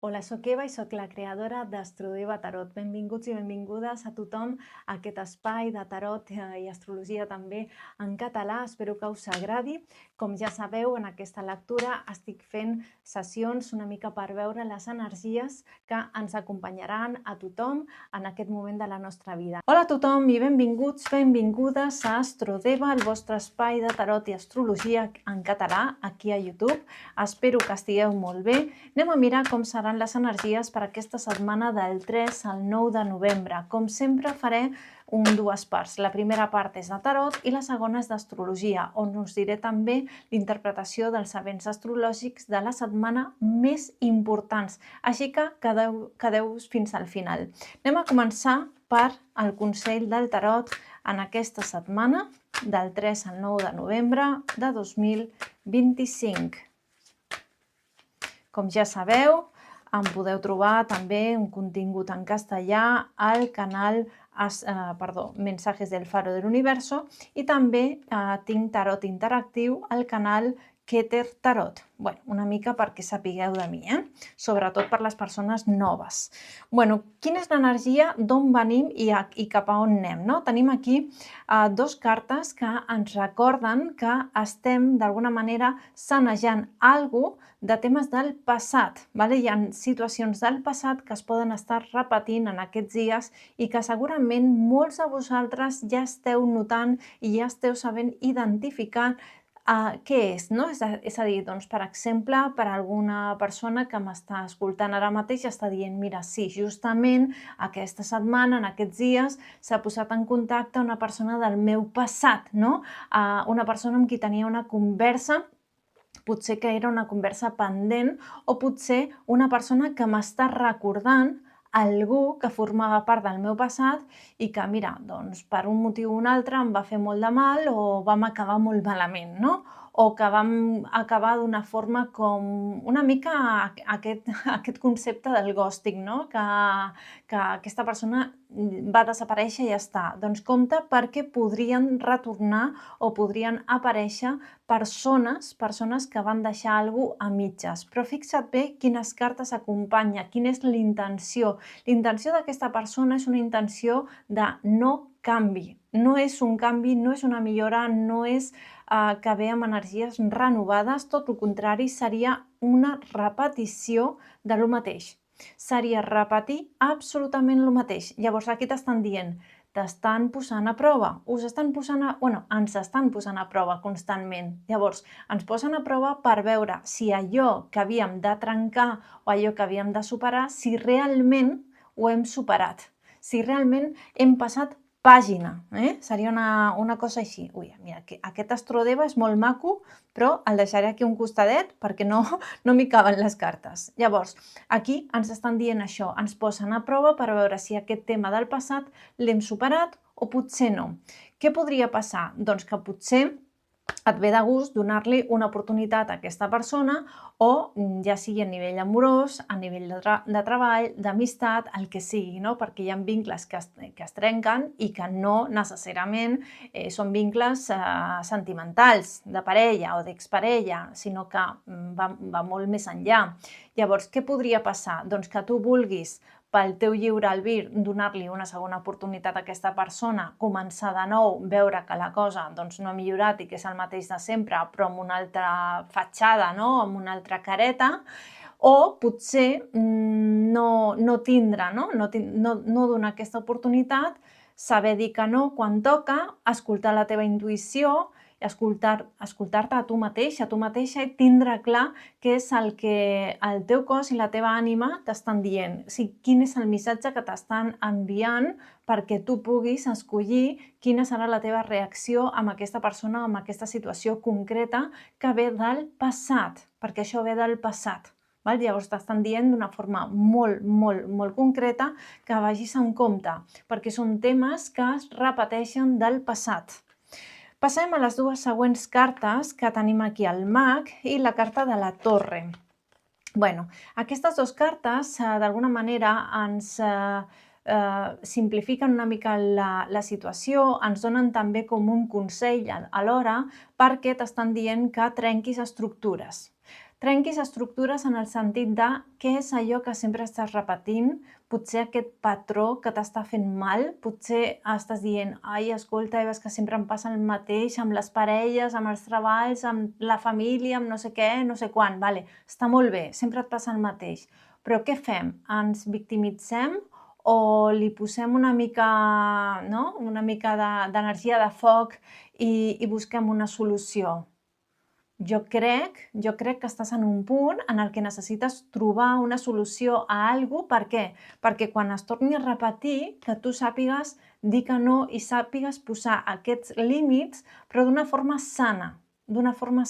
Hola, soc Eva i soc la creadora d'Astrodeva Tarot. Benvinguts i benvingudes a tothom a aquest espai de tarot i astrologia també en català. Espero que us agradi. Com ja sabeu, en aquesta lectura estic fent sessions una mica per veure les energies que ens acompanyaran a tothom en aquest moment de la nostra vida. Hola a tothom i benvinguts, benvingudes a Astrodeva, el vostre espai de tarot i astrologia en català aquí a YouTube. Espero que estigueu molt bé. Anem a mirar com seran les energies per aquesta setmana del 3 al 9 de novembre. Com sempre faré dues parts. La primera part és de tarot i la segona és d'astrologia, on us diré també l'interpretació dels events astrològics de la setmana més importants. Així que quedeu-vos fins al final. Anem a començar per el consell del tarot en aquesta setmana del 3 al 9 de novembre de 2025. Com ja sabeu, em podeu trobar també un contingut en castellà al canal Mensajes del Faro del Universo i també tinc tarot interactiu al canal Keter Tarot. Bueno, una mica perquè sapigueu de mi, sobretot per les persones noves. Bueno, quina és l'energia, d'on venim i cap a on anem, no? Tenim aquí dos cartes que ens recorden que estem d'alguna manera sanejant alguna cosa de temes del passat. Hi ha situacions del passat que es poden estar repetint en aquests dies i que segurament molts de vosaltres ja esteu notant i ja esteu sabent identificar què és, no? És a dir, doncs, per exemple, per alguna persona que m'està escoltant ara mateix està dient, mira, sí, justament aquesta setmana, en aquests dies, s'ha posat en contacte una persona del meu passat, no? Una persona amb qui tenia una conversa, potser que era una conversa pendent, o potser una persona que m'està recordant algú que formava part del meu passat i que, mira, doncs per un motiu o un altre em va fer molt de mal o vam acabar molt malament, no? O que vam acabar d'una forma com una mica aquest concepte del ghosting, no? Que aquesta persona va desaparèixer i ja està. Doncs compte, perquè podrien retornar o podrien aparèixer persones que van deixar alguna cosa a mitges. Però fixa't bé quines cartes acompanya, quina és l'intenció. L'intenció d'aquesta persona és una intenció de no canvi. No és un canvi, no és una millora, no és que ve amb energies renovades, tot el contrari, seria una repetició de lo mateix. Seria repetir absolutament el mateix. Llavors aquí t'estan dient, t'estan posant a prova, ens estan posant a prova constantment. Llavors, ens posen a prova per veure si allò que havíem de trencar o allò que havíem de superar, si realment ho hem superat, si realment hem passat pàgina. Seria una cosa així. Ui, mira, aquest Astrodeva és molt maco, però el deixaré aquí un costadet perquè no m'hi caben les cartes. Llavors, aquí ens estan dient això, ens posen a prova per veure si aquest tema del passat l'hem superat o potser no. Què podria passar? Doncs que potser et ve de gust donar-li una oportunitat a aquesta persona, o ja sigui a nivell amorós, a nivell de treball, d'amistat, el que sigui, no? Perquè hi ha vincles que es trenquen i que no necessàriament són vincles sentimentals, de parella o d'exparella, sinó que va molt més enllà. Llavors, què podria passar? Doncs que tu vulguis, pel teu lliure albir, donar-li una segona oportunitat a aquesta persona, començar de nou, veure que la cosa no ha millorat i que és el mateix de sempre, però amb una altra fatxada, no? Amb una altra careta, o potser no tindre, no donar aquesta oportunitat, saber dir que no quan toca, escoltar la teva intuïció, escoltar-te a tu mateixa i tindre clar què és el que el teu cos i la teva ànima t'estan dient. O sigui, quin és el missatge que t'estan enviant perquè tu puguis escollir quina serà la teva reacció amb aquesta persona o amb aquesta situació concreta que ve del passat, perquè això ve del passat. Llavors t'estan dient d'una forma molt, molt, molt concreta que vagis en compte, perquè són temes que es repeteixen del passat. Passem a les dues següents cartes que tenim aquí, el mag i la carta de la torre. Aquestes dues cartes d'alguna manera ens simplifiquen una mica la situació, ens donen també com un consell alhora, perquè t'estan dient que trenquis estructures. Trenquis estructures en el sentit de què és allò que sempre estàs repetint, potser aquest patró que t'està fent mal, potser estàs dient, ai, escolta, Eva, és que sempre em passa el mateix amb les parelles, amb els treballs, amb la família, amb no sé què, no sé quan, vale, està molt bé, sempre et passa el mateix. Però què fem? Ens victimitzem o li posem una mica, no? Una mica d'energia de foc i busquem una solució? Jo crec que estàs en un punt en el que necessites trobar una solució a alguna cosa. Per què? Perquè quan es torni a repetir, que tu sàpigues dir que no i sàpigues posar aquests límits, però d'una forma sana, d'una forma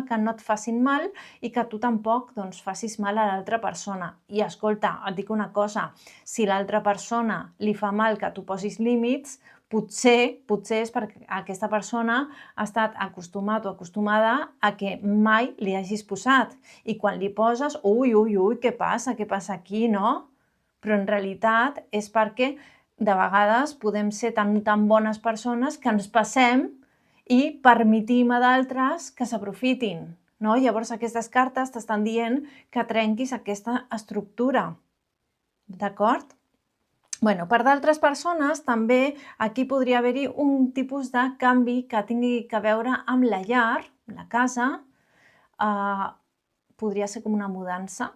que no et facin mal i que tu tampoc facis mal a l'altra persona. I escolta, et dic una cosa, si l'altra persona li fa mal que tu posis límits, potser és perquè aquesta persona ha estat acostumat o acostumada a que mai li hagis posat. I quan li poses, ui, què passa aquí, no? Però en realitat és perquè de vegades podem ser tan bones persones que ens passem i permetim a d'altres que s'aprofitin, no? Llavors aquestes cartes t'estan dient que trenquis aquesta estructura, d'acord? Bueno, per d'altres persones també aquí podria haver-hi un tipus de canvi que tingui a veure amb la llar, la casa, podria ser com una mudança.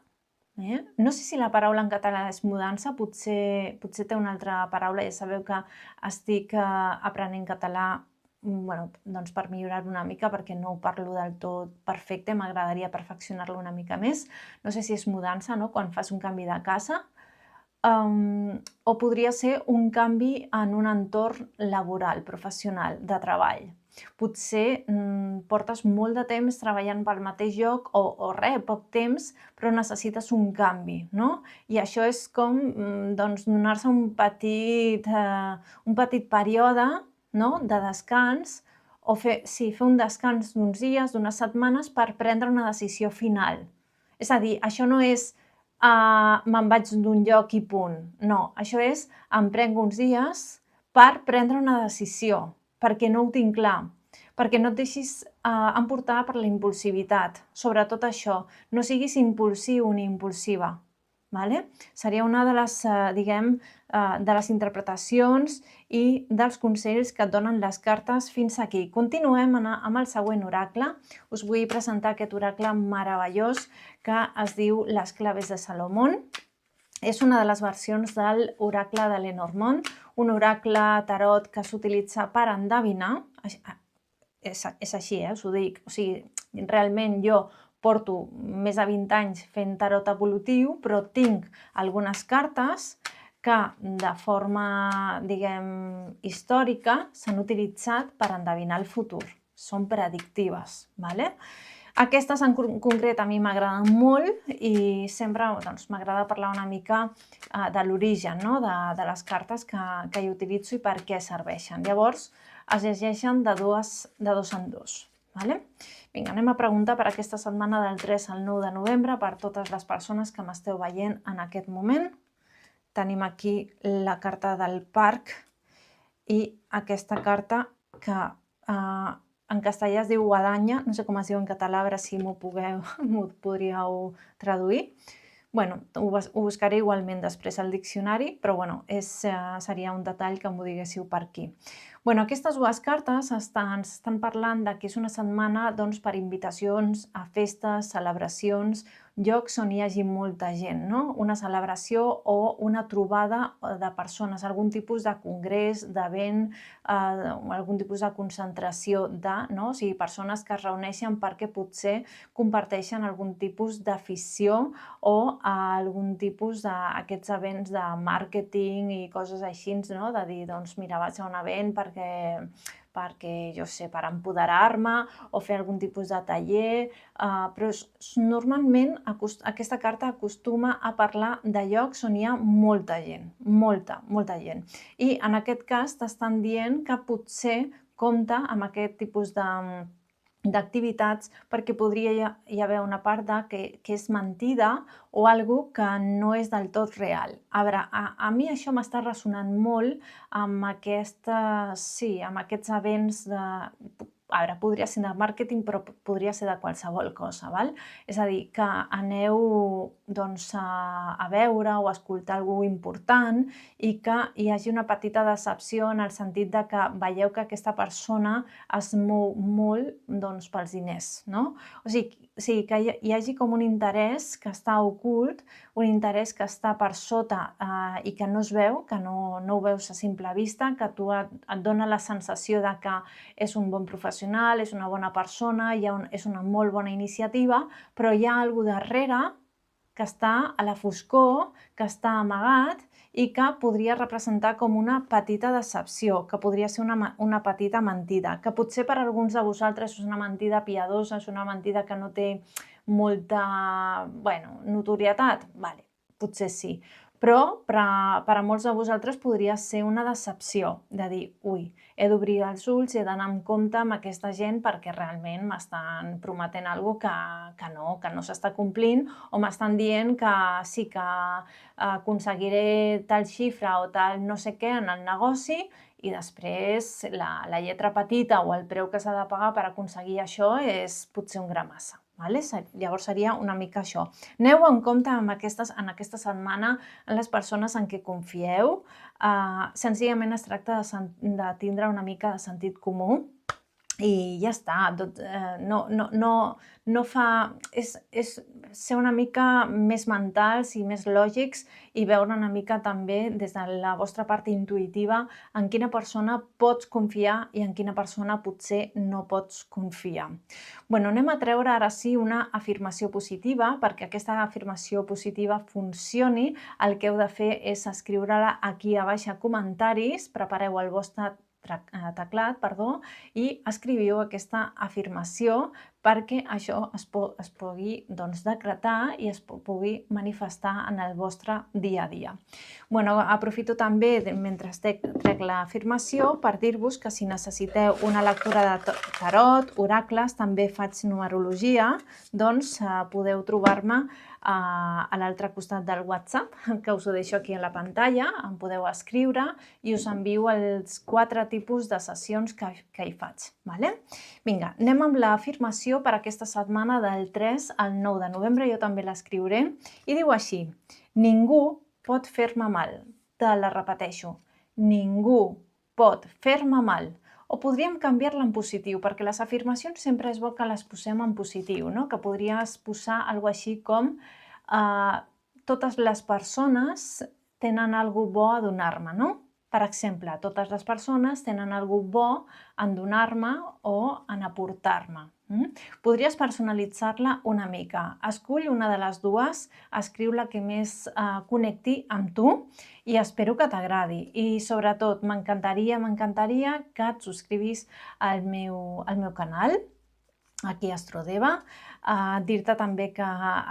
No sé si la paraula en català és mudança, potser té una altra paraula, ja sabeu que estic aprenent català per millorar-ho una mica, perquè no ho parlo del tot perfecte, m'agradaria perfeccionar-lo una mica més. No sé si és mudança, no?, quan fas un canvi de casa. O podria ser un canvi en un entorn laboral, professional, de treball. Potser portes molt de temps treballant pel mateix lloc o poc temps, però necessites un canvi, no? I això és com donar-se un petit període, no?, de descans, o fer un descans d'uns dies, d'unes setmanes, per prendre una decisió final. És a dir, això no és me'n vaig d'un lloc i punt. No, això és em prenc uns dies per prendre una decisió, perquè no ho tinc clar, perquè no et deixis emportar per la impulsivitat. Sobretot això, no siguis impulsiu ni impulsiva. Seria una de les, de les interpretacions i dels consells que et donen les cartes fins aquí. Continuem amb el següent oracle. Us vull presentar aquest oracle meravellós que es diu Les claves de Salomón. És una de les versions de l'oracle de Lenormand, un oracle tarot que s'utilitza per endevinar. És així, us ho dic. O sigui, realment jo porto més de 20 anys fent tarot evolutiu, però tinc algunes cartes que de forma, històrica s'han utilitzat per endevinar el futur. Són predictives, d'acord? Aquestes en concret a mi m'agraden molt i sempre m'agrada parlar una mica de l'origen, de les cartes que hi utilitzo i per què serveixen. Llavors, es llegeixen de dos en dos. Vinga, anem a preguntar per aquesta setmana del 3 al 9 de novembre per totes les persones que m'esteu veient en aquest moment. Tenim aquí la carta del parc i aquesta carta que en castellà es diu guadanya, no sé com es diu en català, a veure si m'ho podríeu traduir. Ho buscaré igualment després al diccionari, però seria un detall que m'ho diguéssiu per aquí. Aquestes dues cartes estan parlant que és una setmana per invitacions a festes, celebracions, llocs on hi hagi molta gent, no? Una celebració o una trobada de persones, algun tipus de congrés, d'event, algun tipus de concentració o sigui, persones que es reuneixen perquè potser comparteixen algun tipus d'afició o algun tipus d'aquests events de màrqueting i coses així, no? De dir, mira, vaig a un event perquè, jo sé, per empoderar-me o fer algun tipus de taller, però normalment aquesta carta acostuma a parlar de llocs on hi ha molta gent, molta gent. I en aquest cas t'estan dient que potser compta amb aquest tipus d'activitats perquè podria hi haver una part que és mentida o alguna que no és del tot real. A veure, a mi això m'està ressonant molt amb aquests events Ara, podria ser de màrqueting, però podria ser de qualsevol cosa, val? És a dir, que aneu doncs, a veure o a escoltar algú important i que hi hagi una petita decepció en el sentit de que veieu que aquesta persona es mou molt doncs, pels diners, no? O sigui, que hi hagi com un interès que està ocult, un interès que està per sota i que no es veu, que no ho veus a simple vista, que tu et dona la sensació de que és un bon professional, és una bona persona, és una molt bona iniciativa, però hi ha alguna cosa darrere que està a la foscor, que està amagat i que podria representar com una petita decepció, que podria ser una petita mentida, que potser per alguns de vosaltres és una mentida piadosa, és una mentida que no té molta notorietat, vale, potser sí, però per a molts de vosaltres podria ser una decepció de dir, ui, he d'obrir els ulls, he d'anar amb compte amb aquesta gent perquè realment m'estan prometent alguna cosa que no s'està complint, o m'estan dient que sí que aconseguiré tal xifra o tal no sé què en el negoci i després la lletra petita o el preu que s'ha de pagar per aconseguir això és potser un gra massa. Vale? Llavors seria una mica això. Aneu en compte en aquesta setmana en les persones en què confieu. Senzillament es tracta de tindre una mica de sentit comú i ja està. No fa... És ser una mica més mentals i més lògics i veure una mica també des de la vostra part intuïtiva en quina persona pots confiar i en quina persona potser no pots confiar. Bueno, anem a treure ara sí una afirmació positiva. Perquè aquesta afirmació positiva funcioni, el que heu de fer és escriure-la aquí a baix a comentaris. Prepareu el vostre teclat, i escriviu aquesta afirmació perquè això es pugui decretar i es pugui manifestar en el vostre dia a dia. Bueno, aprofito també, mentre trec l'afirmació, per dir-vos que si necessiteu una lectura de tarot, oracles, també faig numerologia, doncs podeu trobar-me a l'altre costat del WhatsApp, que us ho deixo aquí a la pantalla, em podeu escriure i us envio els 4 tipus de sessions que hi faig. Vinga, anem amb l'afirmació per aquesta setmana del 3 al 9 de novembre, jo també l'escriuré, i diu així: ningú pot fer-me mal. Te la repeteixo, ningú pot fer-me mal. O podríem canviar-la en positiu, perquè les afirmacions sempre és bo que les posem en positiu, no? Que podries posar alguna cosa així com totes les persones tenen alguna cosa bo a donar-me, no? Per exemple, totes les persones tenen alguna cosa bo en donar-me o en aportar-me. Podries personalitzar-la una mica. Escull una de les dues, escriu la que més connecti amb tu i espero que t'agradi. I sobretot m'encantaria que et subscrivis al meu canal, aquí a Astrodeva. Dir-te també que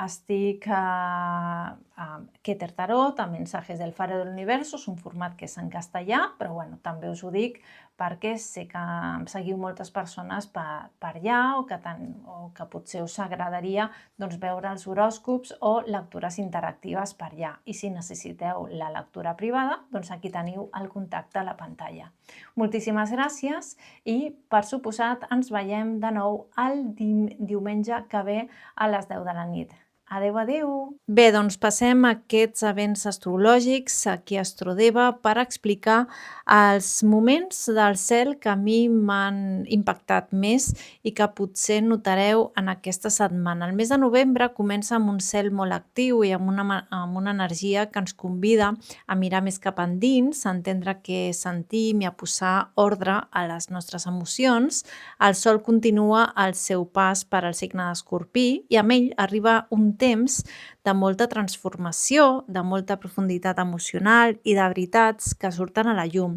estic a Keter Tarot, a Mensajes del Faro del Universo, és un format que és en castellà, però bueno, també us ho dic perquè sé que em seguiu moltes persones per allà o que potser us agradaria veure els horòscops o lectures interactives per allà. I si necessiteu la lectura privada, doncs aquí teniu el contacte a la pantalla. Moltíssimes gràcies i, per suposat, ens veiem de nou el diumenge que ve a les 10 de la nit. Adeu, adeu! Bé, doncs passem a aquests events astrològics aquí a Astrodeva per explicar els moments del cel que a mi m'han impactat més i que potser notareu en aquesta setmana. El mes de novembre comença amb un cel molt actiu i amb una energia que ens convida a mirar més cap endins, a entendre què sentim i a posar ordre a les nostres emocions. El sol continua el seu pas per al signe d'Escorpí i amb ell arriba un temps de molta transformació, de molta profunditat emocional i de veritats que surten a la llum.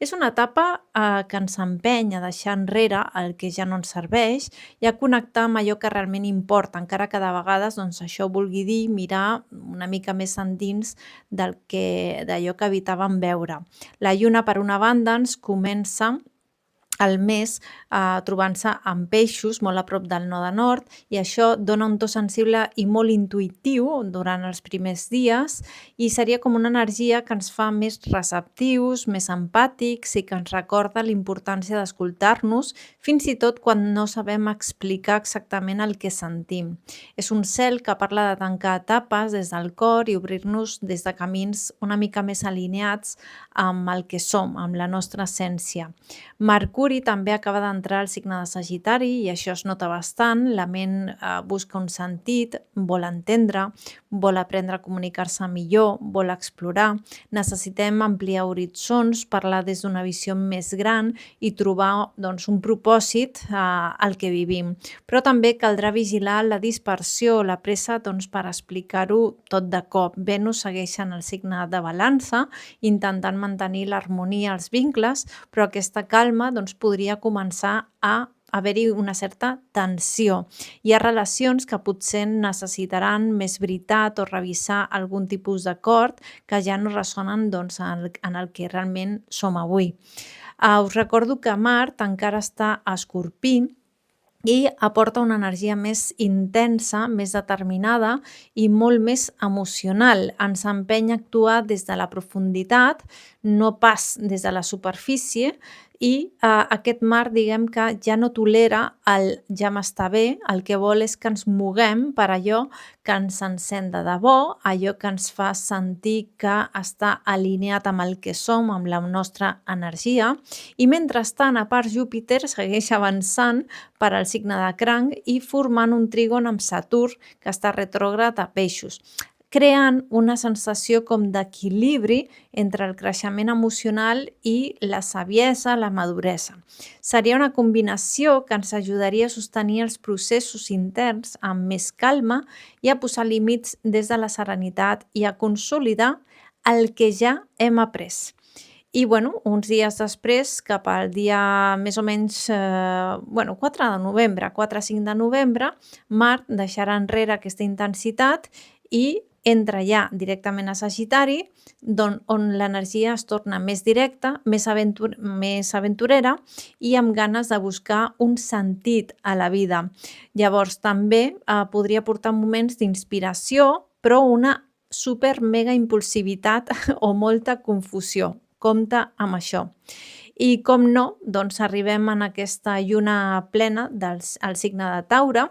És una etapa que ens empeny a deixar enrere el que ja no ens serveix i a connectar amb allò que realment importa, encara que de vegades això vulgui dir mirar una mica més endins d'allò que evitàvem veure. La lluna, per una banda, ens comença al mes, trobant-se amb peixos molt a prop del node nord, i això dona un to sensible i molt intuïtiu durant els primers dies, i seria com una energia que ens fa més receptius, més empàtics i que ens recorda la importància d'escoltar-nos, fins i tot quan no sabem explicar exactament el que sentim. És un cel que parla de tancar etapes des del cor i obrir-nos des de camins una mica més alineats amb el que som, amb la nostra essència. Mercuri també acaba d'entrar al signe de Sagitari i això es nota bastant. La ment busca un sentit, vol entendre, vol aprendre a comunicar-se millor, vol explorar. Necessitem ampliar horitzons, parlar des d'una visió més gran i trobar doncs, un propòsit al que vivim. Però també caldrà vigilar la dispersió, la pressa doncs, per explicar-ho tot de cop. Venus segueix en el signe de Balança, intentant mantenir l'harmonia als vincles, però aquesta calma doncs, podria començar a haver-hi una certa tensió. Hi ha relacions que potser necessitaran més veritat o revisar algun tipus d'acord que ja no ressonen doncs, en el que realment som avui. Us recordo que Mart encara està a Escorpí i aporta una energia més intensa, més determinada i molt més emocional. Ens empeny a actuar des de la profunditat, no pas des de la superfície, i aquest mar, diguem que ja no tolera el ja m'està bé, el que vol és que ens moguem per allò que ens encén de debò, allò que ens fa sentir que està alineat amb el que som, amb la nostra energia, i mentrestant, a part, Júpiter segueix avançant per al signe de Cranc i formant un trígon amb Saturn, que està retrògrad a Peixos, creant una sensació com d'equilibri entre el creixement emocional i la saviesa, la maduresa. Seria una combinació que ens ajudaria a sostenir els processos interns amb més calma i a posar límits des de la serenitat i a consolidar el que ja hem après. I uns dies després, cap al dia més o menys 4 de novembre, 4-5 de novembre, Mart deixarà enrere aquesta intensitat i entra ja directament a Sagitari, on l'energia es torna més directa, més aventurera i amb ganes de buscar un sentit a la vida. Llavors també podria portar moments d'inspiració, però una super mega impulsivitat o molta confusió. Compte amb això. I com no, doncs arribem en aquesta lluna plena al signe de Taure,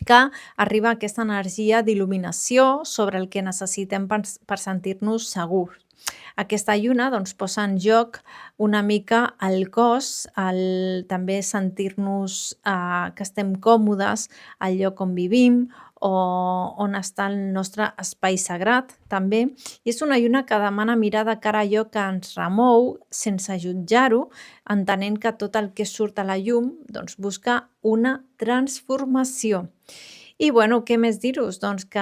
que arriba aquesta energia d'il·luminació sobre el que necessitem per sentir-nos segurs. Aquesta lluna doncs, posa en joc una mica el cos, també sentir-nos que estem còmodes al lloc on vivim o on està el nostre espai sagrat també, i és una lluna que demana mirar de cara a allò que ens remou sense jutjar-ho, entenent que tot el que surt a la llum doncs, busca una transformació. I què més dir-vos? Doncs que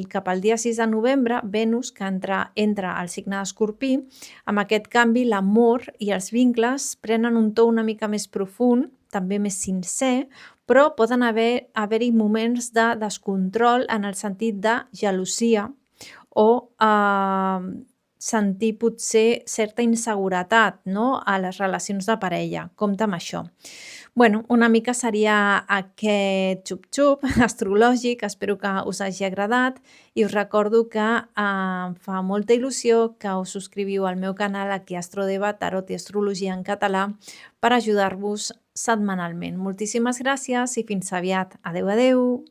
cap al dia 6 de novembre, Venus, que entra al signe d'Escorpí, amb aquest canvi l'amor i els vincles prenen un to una mica més profund, també més sincer, però poden haver-hi moments de descontrol en el sentit de gelosia o sentir potser certa inseguretat, no?, a les relacions de parella. Compte amb això. Una mica seria aquest xup-xup astrològic, espero que us hagi agradat i us recordo que em fa molta il·lusió que us subscriviu al meu canal aquí a Astrodeva, Tarot i Astrologia en català, per ajudar-vos setmanalment. Moltíssimes gràcies i fins aviat. Adeu, adeu!